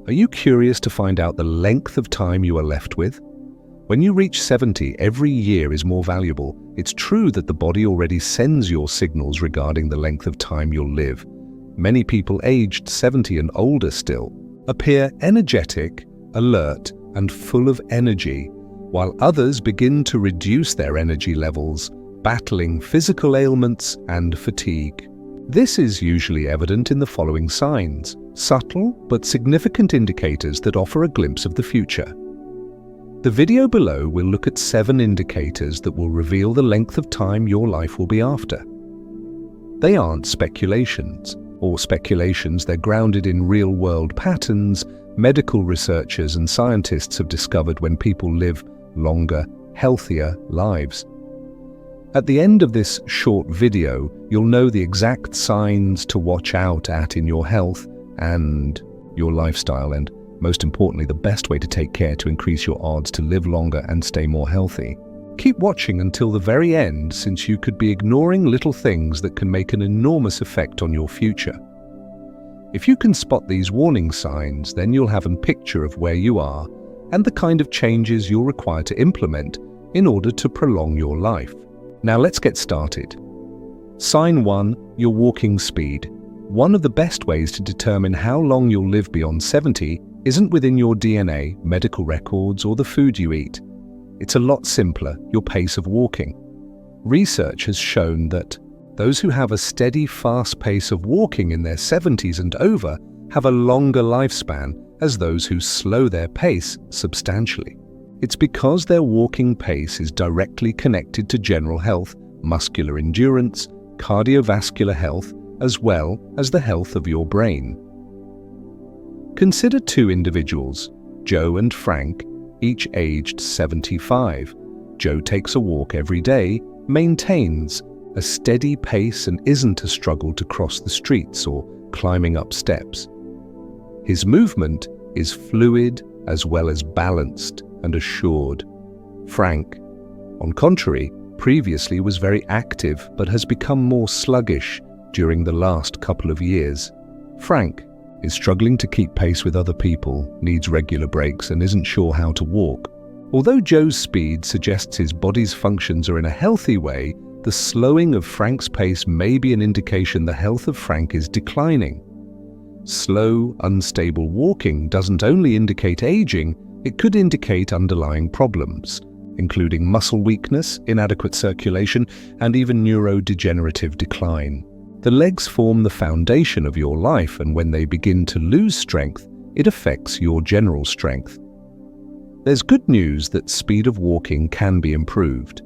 Are you curious to find out the length of time you are left with? When you reach 70, every year is more valuable. It's true that the body already sends your signals regarding the length of time you'll live. Many people aged 70 and older still appear energetic, alert, and full of energy, while others begin to reduce their energy levels, battling physical ailments and fatigue. This is usually evident in the following signs, subtle but significant indicators that offer a glimpse of the future. The video below will look at 7 indicators that will reveal the length of time your life will be after. They aren't speculations, they're grounded in real-world patterns medical researchers and scientists have discovered when people live longer, healthier lives. At the end of this short video, you'll know the exact signs to watch out at in your health and your lifestyle, and most importantly, the best way to take care to increase your odds to live longer and stay more healthy. Keep watching until the very end, since you could be ignoring little things that can make an enormous effect on your future. If you can spot these warning signs, then you'll have a picture of where you are and the kind of changes you'll require to implement in order to prolong your life. Now let's get started. Sign 1. Your walking speed. One of the best ways to determine how long you'll live beyond 70 isn't within your DNA, medical records, or the food you eat. It's a lot simpler, your pace of walking. Research has shown that those who have a steady, fast pace of walking in their 70s and over have a longer lifespan as those who slow their pace substantially. It's because their walking pace is directly connected to general health, muscular endurance, cardiovascular health, as well as the health of your brain. Consider 2 individuals, Joe and Frank, each aged 75. Joe takes a walk every day, maintains a steady pace and isn't a struggle to cross the streets or climbing up steps. His movement is fluid as well as balanced and assured. Frank, on contrary, previously was very active but has become more sluggish during the last couple of years. Frank is struggling to keep pace with other people, needs regular breaks, and isn't sure how to walk. Although Joe's speed suggests his body's functions are in a healthy way, the slowing of Frank's pace may be an indication the health of Frank is declining. Slow, unstable walking doesn't only indicate aging, it could indicate underlying problems, including muscle weakness, inadequate circulation, and even neurodegenerative decline. The legs form the foundation of your life, and when they begin to lose strength, it affects your general strength. There's good news that speed of walking can be improved.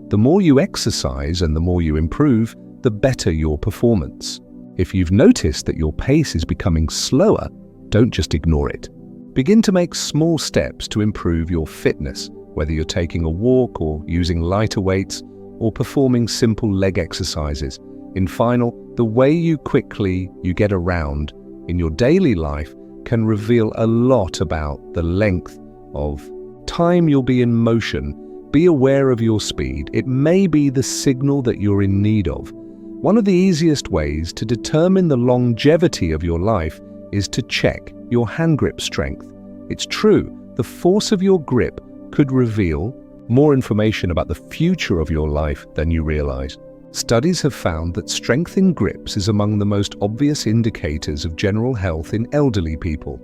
The more you exercise and the more you improve, the better your performance. If you've noticed that your pace is becoming slower, don't just ignore it. Begin to make small steps to improve your fitness, whether you're taking a walk or using lighter weights or performing simple leg exercises. In final, the way you get around in your daily life can reveal a lot about the length of time you'll be in motion. Be aware of your speed. It may be the signal that you're in need of. One of the easiest ways to determine the longevity of your life is to check your hand grip strength. It's true, the force of your grip could reveal more information about the future of your life than you realize. Studies have found that strength in grips is among the most obvious indicators of general health in elderly people.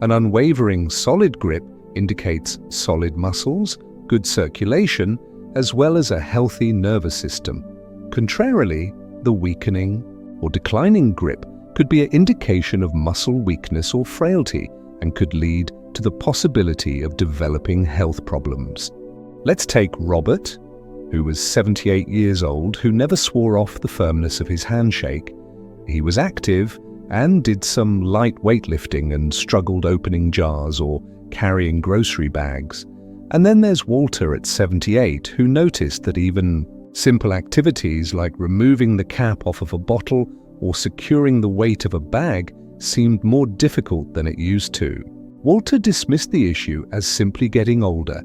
An unwavering solid grip indicates solid muscles, good circulation, as well as a healthy nervous system. Contrarily, the weakening or declining grip could be an indication of muscle weakness or frailty and could lead to the possibility of developing health problems. Let's take Robert, who was 78 years old, who never swore off the firmness of his handshake. He was active and did some light weightlifting and struggled opening jars or carrying grocery bags. And then there's Walter at 78, who noticed that even simple activities like removing the cap off of a bottle or securing the weight of a bag seemed more difficult than it used to. Walter dismissed the issue as simply getting older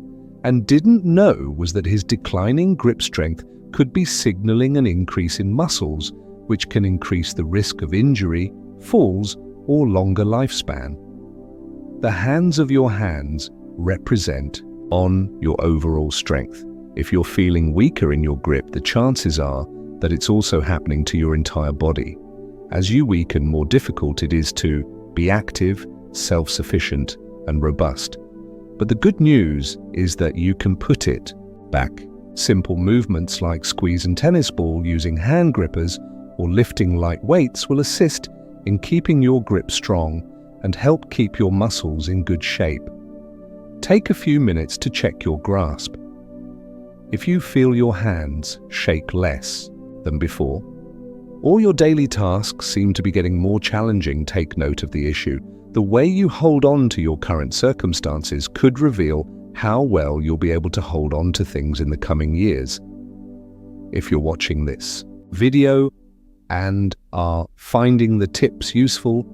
and didn't know was that his declining grip strength could be signaling an increase in muscles, which can increase the risk of injury, falls, or longer lifespan. The hands of your hands represent on your overall strength. If you're feeling weaker in your grip, the chances are that it's also happening to your entire body. As you weaken, more difficult it is to be active, self-sufficient, and robust. But the good news is that you can put it back. Simple movements like squeezing tennis ball using hand grippers or lifting light weights will assist in keeping your grip strong and help keep your muscles in good shape. Take a few minutes to check your grasp. If you feel your hands shake less than before, or your daily tasks seem to be getting more challenging, take note of the issue. The way you hold on to your current circumstances could reveal how well you'll be able to hold on to things in the coming years. If you're watching this video and are finding the tips useful,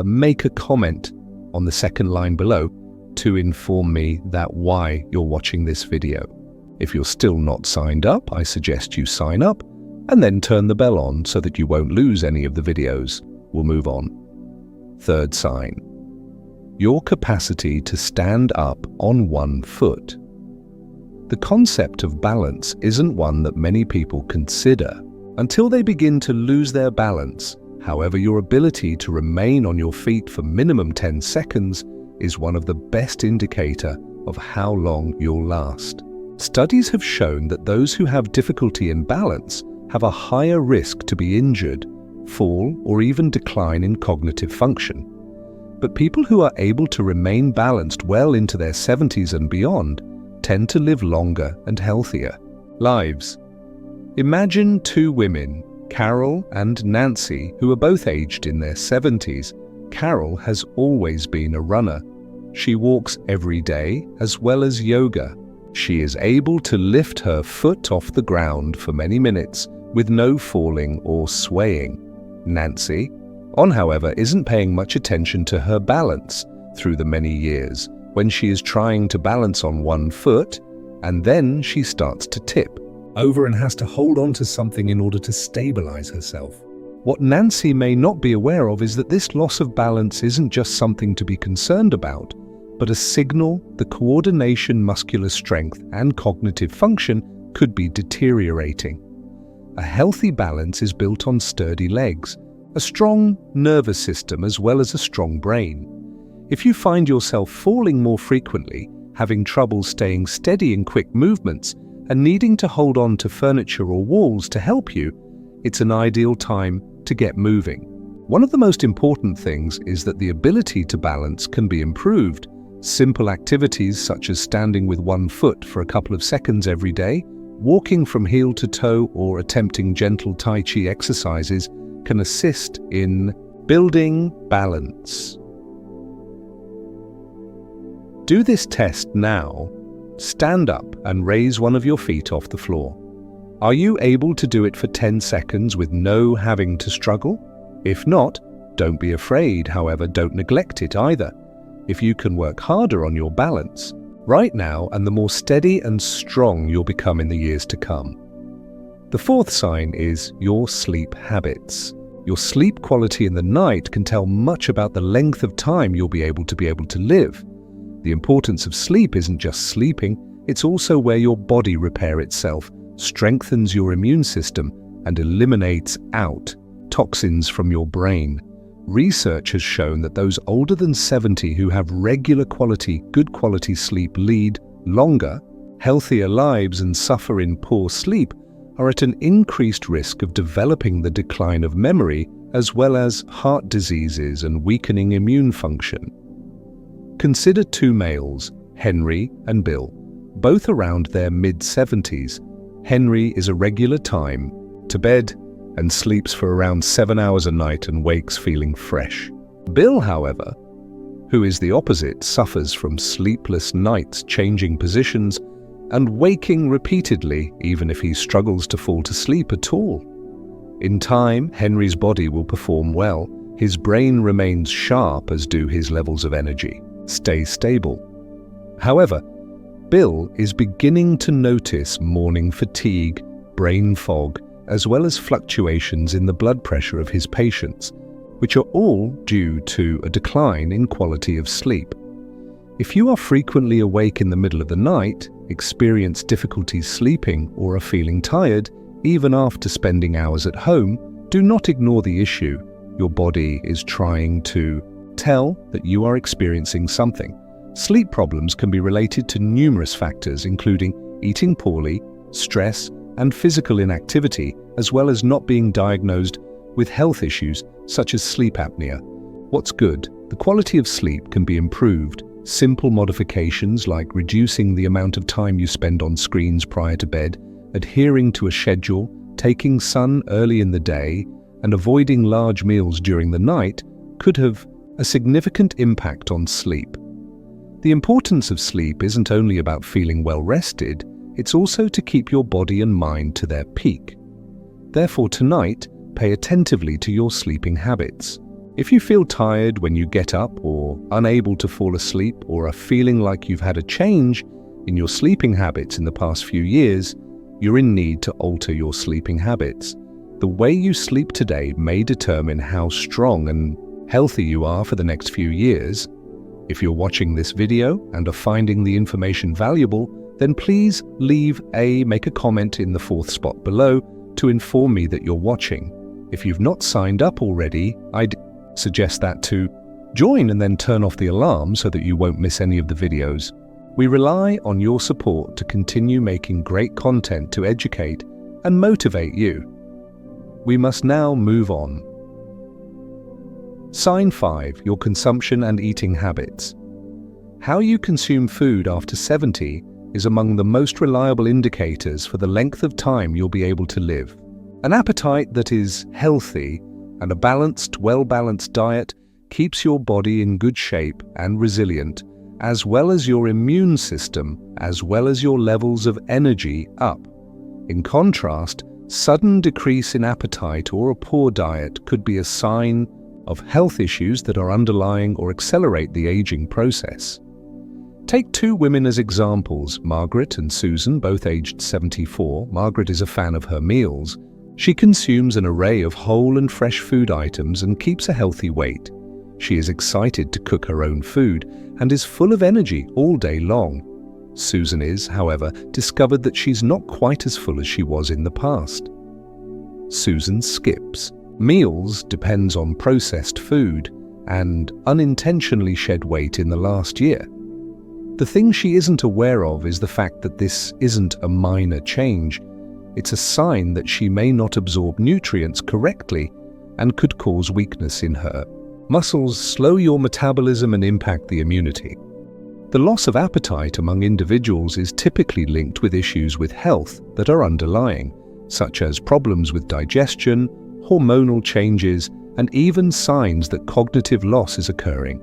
make a comment on the second line below to inform me that why you're watching this video. If you're still not signed up, I suggest you sign up and then turn the bell on so that you won't lose any of the videos. We'll move on. Third sign, your capacity to stand up on one foot. The concept of balance isn't one that many people consider until they begin to lose their balance. However, your ability to remain on your feet for minimum 10 seconds is one of the best indicator of how long you'll last. Studies have shown that those who have difficulty in balance have a higher risk to be injured, fall, or even decline in cognitive function. But people who are able to remain balanced well into their 70s and beyond tend to live longer and healthier lives. Imagine two women, Carol and Nancy, who are both aged in their 70s. Carol has always been a runner. She walks every day as well as yoga. She is able to lift her foot off the ground for many minutes with no falling or swaying. Nancy, however, isn't paying much attention to her balance through the many years when she is trying to balance on one foot, and then she starts to tip over and has to hold on to something in order to stabilize herself. What Nancy may not be aware of is that this loss of balance isn't just something to be concerned about, but a signal the coordination, muscular strength, and cognitive function could be deteriorating. A healthy balance is built on sturdy legs, a strong nervous system, as well as a strong brain. If you find yourself falling more frequently, having trouble staying steady in quick movements, and needing to hold on to furniture or walls to help you, it's an ideal time to get moving. One of the most important things is that the ability to balance can be improved. Simple activities such as standing with one foot for a couple of seconds every day, walking from heel to toe, or attempting gentle Tai Chi exercises can assist in building balance. Do this test now. Stand up and raise one of your feet off the floor. Are you able to do it for 10 seconds with no having to struggle? If not, don't be afraid. However, don't neglect it either. If you can work harder on your balance right now, and the more steady and strong you'll become in the years to come. The fourth sign is your sleep habits. Your sleep quality in the night can tell much about the length of time you'll be able to live. The importance of sleep isn't just sleeping, it's also where your body repairs itself, strengthens your immune system, and eliminates out toxins from your brain. Research has shown that those older than 70 who have regular quality, good quality sleep lead longer, healthier lives and suffer in poor sleep are at an increased risk of developing the decline of memory, as well as heart diseases and weakening immune function. Consider two males, Henry and Bill, both around their mid-70s. Henry is a regular time to bed and sleeps for around 7 hours a night and wakes feeling fresh. Bill, however, who is the opposite, suffers from sleepless nights, changing positions and waking repeatedly, even if he struggles to fall to sleep at all. In time, Henry's body will perform well, his brain remains sharp, as do his levels of energy, stay stable. However, Bill is beginning to notice morning fatigue, brain fog, as well as fluctuations in the blood pressure of his patients. which are all due to a decline in quality of sleep. If you are frequently awake in the middle of the night, experience difficulties sleeping, or are feeling tired, even after spending hours at home, do not ignore the issue. Your body is trying to tell that you are experiencing something. Sleep problems can be related to numerous factors, including eating poorly, stress, and physical inactivity, as well as not being diagnosed with health issues such as sleep apnea. What's good? The quality of sleep can be improved. Simple modifications like reducing the amount of time you spend on screens prior to bed, adhering to a schedule, taking sun early in the day, and avoiding large meals during the night could have a significant impact on sleep. The importance of sleep isn't only about feeling well rested, it's also to keep your body and mind to their peak. Therefore, tonight, pay attentively to your sleeping habits. If you feel tired when you get up or unable to fall asleep or are feeling like you've had a change in your sleeping habits in the past few years, you're in need to alter your sleeping habits. The way you sleep today may determine how strong and healthy you are for the next few years. If you're watching this video and are finding the information valuable, then please make a comment in the fourth spot below to inform me that you're watching. If you've not signed up already, I'd suggest that to join and then turn off the alarm so that you won't miss any of the videos. We rely on your support to continue making great content to educate and motivate you. We must now move on. Sign 5. Your consumption and eating habits. How you consume food after 70 is among the most reliable indicators for the length of time you'll be able to live. An appetite that is healthy and a well-balanced diet keeps your body in good shape and resilient, as well as your immune system, as well as your levels of energy up. In contrast, sudden decrease in appetite or a poor diet could be a sign of health issues that are underlying or accelerate the aging process. Take two women as examples, Margaret and Susan, both aged 74. Margaret is a fan of her meals. She consumes an array of whole and fresh food items and keeps a healthy weight. She is excited to cook her own food and is full of energy all day long. Susan is, however, discovered that she's not quite as full as she was in the past. Susan skips meals, depends on processed food, and unintentionally shed weight in the last year. The thing she isn't aware of is the fact that this isn't a minor change. It's a sign that she may not absorb nutrients correctly and could cause weakness in her muscles, slow your metabolism, and impact the immunity. The loss of appetite among individuals is typically linked with issues with health that are underlying, such as problems with digestion, hormonal changes, and even signs that cognitive loss is occurring.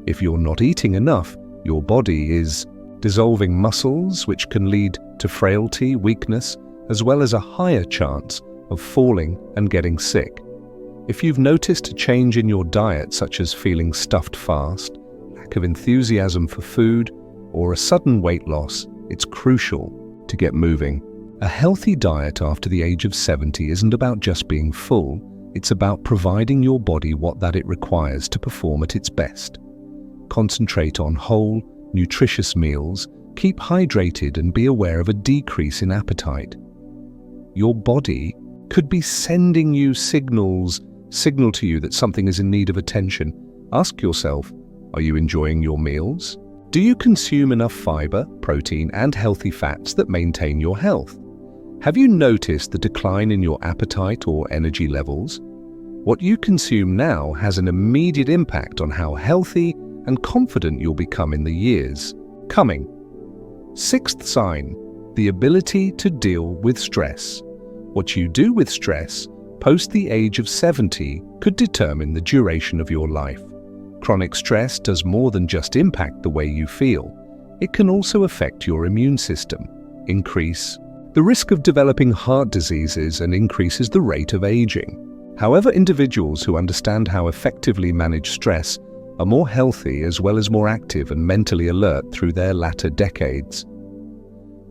If you're not eating enough, your body is dissolving muscles, which can lead to frailty, weakness, as well as a higher chance of falling and getting sick. If you've noticed a change in your diet, such as feeling stuffed fast, lack of enthusiasm for food, or a sudden weight loss, it's crucial to get moving. A healthy diet after the age of 70 isn't about just being full, it's about providing your body what it requires to perform at its best. Concentrate on whole, nutritious meals, keep hydrated, and be aware of a decrease in appetite. Your body could be sending you signal to you that something is in need of attention. Ask yourself, are you enjoying your meals? Do you consume enough fiber, protein, and healthy fats that maintain your health? Have you noticed the decline in your appetite or energy levels? What you consume now has an immediate impact on how healthy and confident you'll become in the years coming. Sixth sign, the ability to deal with stress. What you do with stress post the age of 70 could determine the duration of your life. Chronic stress does more than just impact the way you feel. It can also affect your immune system, increase the risk of developing heart diseases, and increases the rate of aging. However, individuals who understand how effectively manage stress are more healthy as well as more active and mentally alert through their latter decades.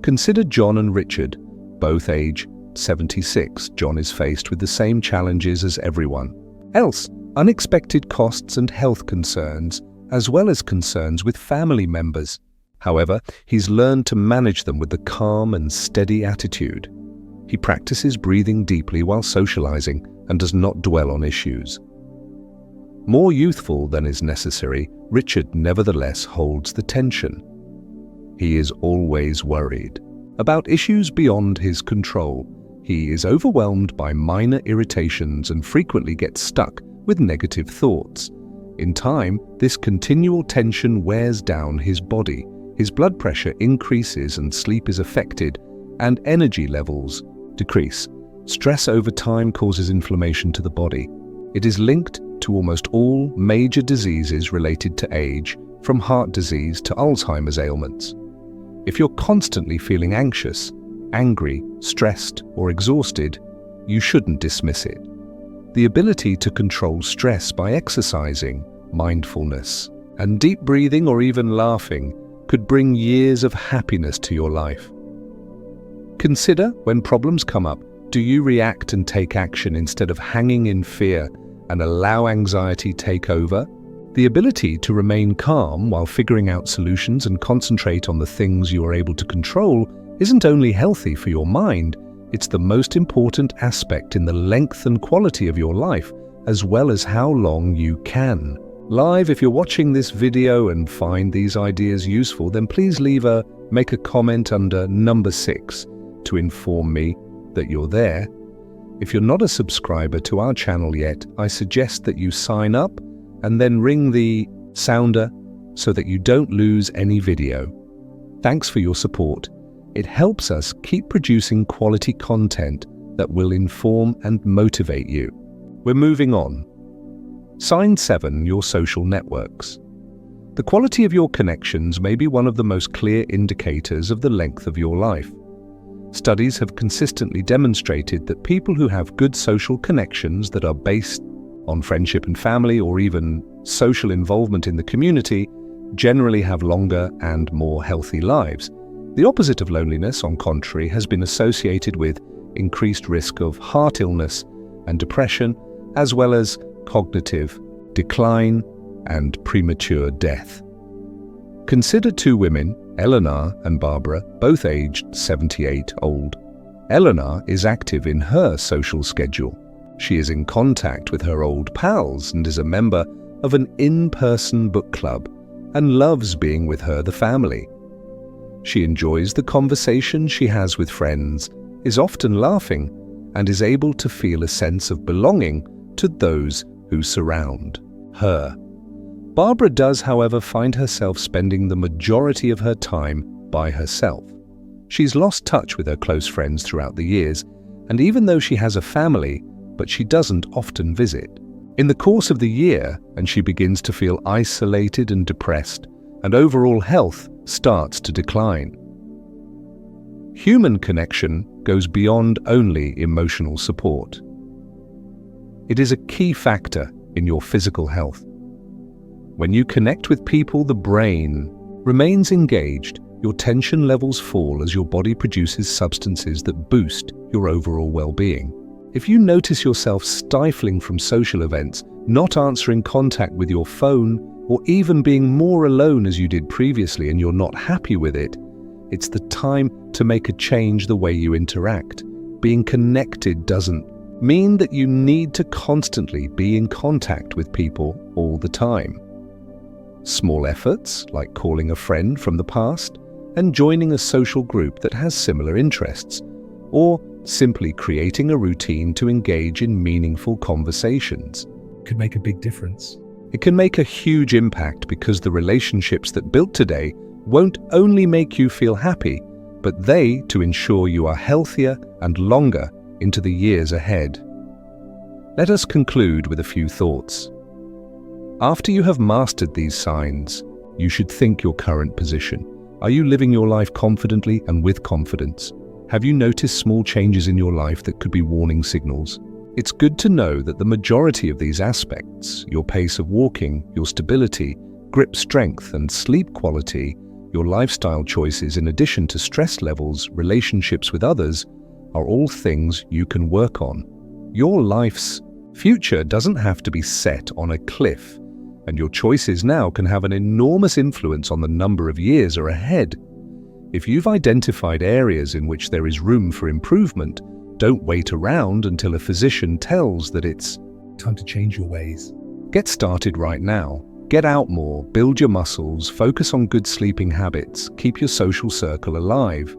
Consider John and Richard, both age 76. John is faced with the same challenges as everyone else, unexpected costs and health concerns, as well as concerns with family members. However, he's learned to manage them with a calm and steady attitude. He practices breathing deeply while socializing and does not dwell on issues. More youthful than is necessary, Richard nevertheless holds the tension. He is always worried about issues beyond his control. He is overwhelmed by minor irritations and frequently gets stuck with negative thoughts. In time, this continual tension wears down his body. His blood pressure increases and sleep is affected, and energy levels decrease. Stress over time causes inflammation to the body. It is linked to almost all major diseases related to age, from heart disease to Alzheimer's ailments. If you're constantly feeling anxious, angry, stressed, or exhausted, you shouldn't dismiss it. The ability to control stress by exercising, mindfulness, and deep breathing or even laughing could bring years of happiness to your life. Consider when problems come up, do you react and take action instead of hanging in fear and allow anxiety take over? The ability to remain calm while figuring out solutions and concentrate on the things you are able to control isn't only healthy for your mind, it's the most important aspect in the length and quality of your life, as well as how long you can. Live, if you're watching this video and find these ideas useful, then please make a comment under number 6 to inform me that you're there. If you're not a subscriber to our channel yet, I suggest that you sign up and then ring the sounder so that you don't lose any video. Thanks for your support. It helps us keep producing quality content that will inform and motivate you. We're moving on. Sign 7, your social networks. The quality of your connections may be one of the most clear indicators of the length of your life. Studies have consistently demonstrated that people who have good social connections that are based on friendship and family, or even social involvement in the community, generally have longer and more healthy lives. The opposite of loneliness, on contrary, has been associated with increased risk of heart illness and depression, as well as cognitive decline and premature death. Consider 2 women, Eleanor and Barbara, both aged 78 old. Eleanor is active in her social schedule. She is in contact with her old pals and is a member of an in-person book club and loves being with the family. She enjoys the conversation she has with friends, is often laughing, and is able to feel a sense of belonging to those who surround her. Barbara does, however, find herself spending the majority of her time by herself. She's lost touch with her close friends throughout the years, and even though she has a family, but she doesn't often visit. In the course of the year, and she begins to feel isolated and depressed, and overall health starts to decline. Human connection goes beyond only emotional support. It is a key factor in your physical health. When you connect with people, the brain remains engaged, your tension levels fall as your body produces substances that boost your overall well-being. If you notice yourself stifling from social events, not answering contact with your phone, or even being more alone as you did previously and you're not happy with it, it's the time to make a change the way you interact. Being connected doesn't mean that you need to constantly be in contact with people all the time. Small efforts, like calling a friend from the past and joining a social group that has similar interests, or simply creating a routine to engage in meaningful conversations, could make a big difference. It can make a huge impact because the relationships that built today won't only make you feel happy, but they to ensure you are healthier and longer into the years ahead. Let us conclude with a few thoughts. After you have mastered these signs, you should think your current position. Are you living your life confidently and with confidence? Have you noticed small changes in your life that could be warning signals? It's good to know that the majority of these aspects, your pace of walking, your stability, grip strength and sleep quality, your lifestyle choices in addition to stress levels, relationships with others, are all things you can work on. Your life's Future doesn't have to be set on a cliff, and your choices now can have an enormous influence on the number of years are ahead. If you've identified areas in which there is room for improvement, don't wait around until a physician tells that it's time to change your ways. Get started right now. Get out more, build your muscles, focus on good sleeping habits, keep your social circle alive.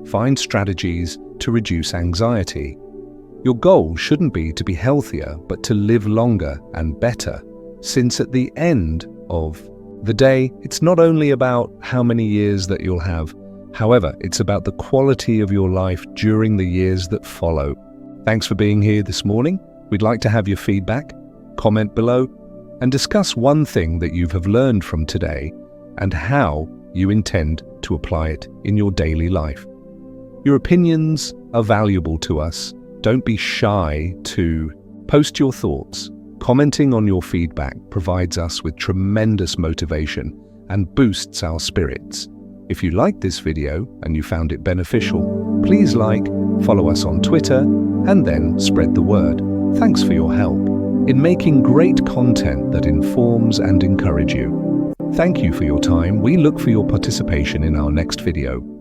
Find strategies to reduce anxiety. Your goal shouldn't be to be healthier, but to live longer and better, since at the end of the day, it's not only about how many years that you'll have. However, it's about the quality of your life during the years that follow. Thanks for being here this morning. We'd like to have your feedback. Comment below and discuss one thing that you have learned from today and how you intend to apply it in your daily life. Your opinions are valuable to us. Don't be shy to post your thoughts. Commenting on your feedback provides us with tremendous motivation and boosts our spirits. If you liked this video and you found it beneficial, please like, follow us on Twitter, and then spread the word. Thanks for your help in making great content that informs and encourages you. Thank you for your time. We look for your participation in our next video.